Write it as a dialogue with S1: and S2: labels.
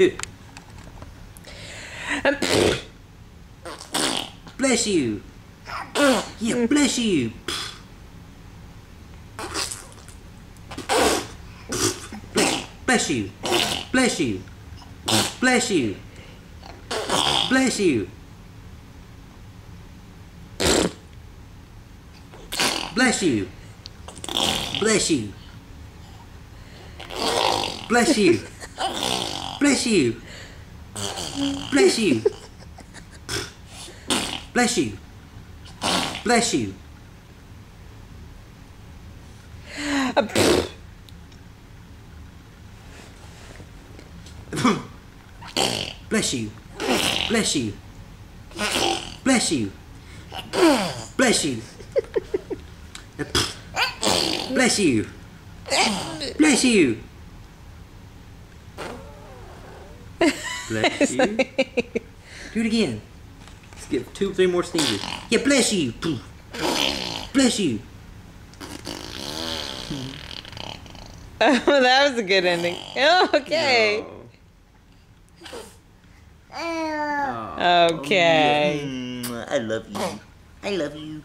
S1: Do it. Bless you. Yeah, bless you. Bless you. Bless you. Bless you. Bless you. Bless you. Bless you. Bless you. Bless you. Bless you. Bless you. Bless you. Bless you. Bless you. Bless you. Bless you. Bless you. Bless you. Bless you. Do it again. Let's give 2 or 3 more sneezes. Yeah, bless you. Bless you.
S2: Oh, that was a good ending. Okay.
S1: No.
S2: Okay.
S1: I love you. I love you.